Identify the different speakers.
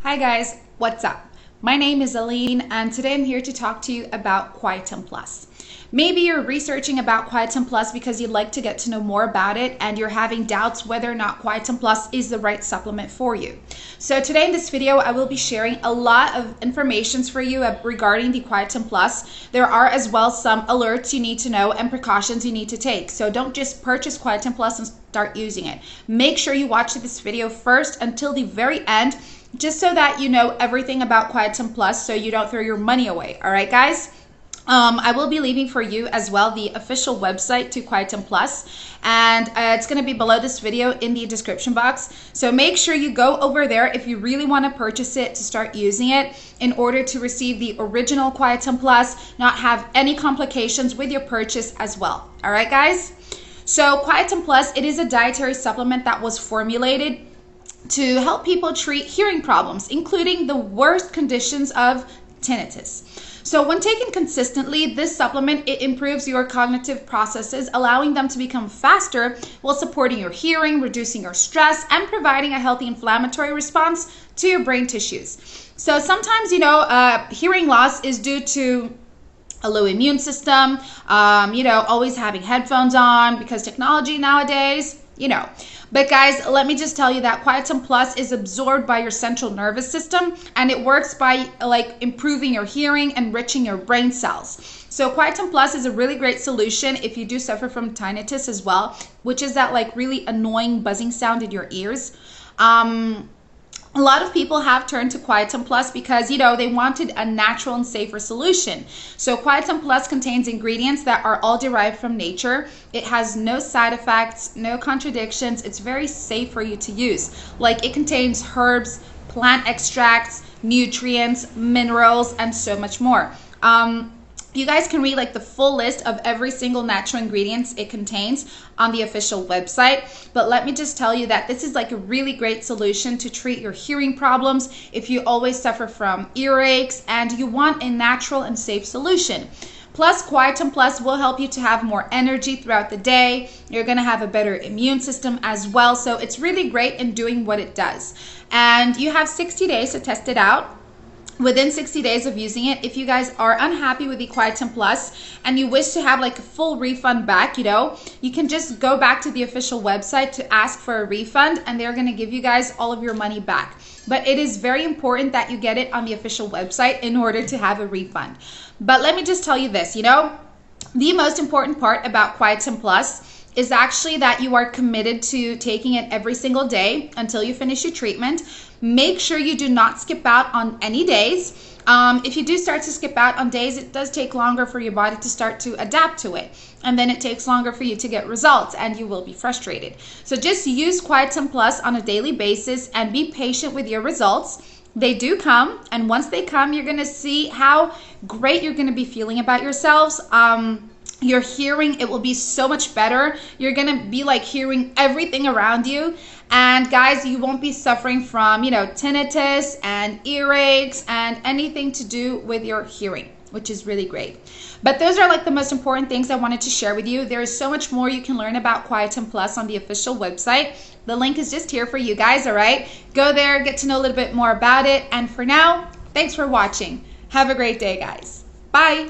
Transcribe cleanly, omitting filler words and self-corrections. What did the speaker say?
Speaker 1: Hi guys, what's up? My name is Aline and today I'm here to talk to you about Quietum Plus. Maybe you're researching about Quietum Plus because you'd like to get to know more about it and you're having doubts whether or not Quietum Plus is the right supplement for you. So today in this video, I will be sharing a lot of information for you regarding the Quietum Plus. There are as well some alerts you need to know and precautions you need to take. So don't just purchase Quietum Plus and start using it. Make sure you watch this video first until the very end, just so that you know everything about Quietum Plus so you don't throw your money away. All right, guys? I will be leaving for you as well the official website to Quietum Plus, and it's going to be below this video in the description box. So make sure you go over there if you really want to purchase it to start using it in order to receive the original Quietum Plus, not have any complications with your purchase as well. All right, guys? So Quietum Plus, it is a dietary supplement that was formulated to help people treat hearing problems, including the worst conditions of tinnitus. So when taken consistently, this supplement, it improves your cognitive processes, allowing them to become faster while supporting your hearing, reducing your stress, and providing a healthy inflammatory response to your brain tissues. So sometimes, hearing loss is due to a low immune system, always having headphones on because technology nowadays, But guys, let me just tell you that Quietum Plus is absorbed by your central nervous system, and it works by improving your hearing, enriching your brain cells. So Quietum Plus is a really great solution if you do suffer from tinnitus as well, which is that really annoying buzzing sound in your ears. A lot of people have turned to Quietum Plus because, they wanted a natural and safer solution. So Quietum Plus contains ingredients that are all derived from nature. It has no side effects, no contradictions. It's very safe for you to use. It contains herbs, plant extracts, nutrients, minerals, and so much more. You guys can read the full list of every single natural ingredients it contains on the official website. But let me just tell you that this is a really great solution to treat your hearing problems if you always suffer from earaches and you want a natural and safe solution. Plus, Quietum Plus will help you to have more energy throughout the day. You're going to have a better immune system as well. So it's really great in doing what it does. And you have 60 days to test it out. Within 60 days of using it, if you guys are unhappy with the Quietum Plus and you wish to have a full refund back, you can just go back to the official website to ask for a refund and they're going to give you guys all of your money back. But it is very important that you get it on the official website in order to have a refund. But let me just tell you this, the most important part about Quietum Plus is actually that you are committed to taking it every single day until you finish your treatment. Make sure you do not skip out on any days. If you do start to skip out on days, it does take longer for your body to start to adapt to it. And then it takes longer for you to get results and you will be frustrated. So just use Quietum Plus on a daily basis and be patient with your results. They do come, and once they come, you're going to see how great you're going to be feeling about yourselves. Your hearing, it will be so much better. You're gonna be hearing everything around you. And guys, you won't be suffering from, tinnitus and earaches and anything to do with your hearing, which is really great. But those are the most important things I wanted to share with you. There is so much more you can learn about Quietum Plus on the official website. The link is just here for you guys, all right? Go there, get to know a little bit more about it. And for now, thanks for watching. Have a great day, guys. Bye.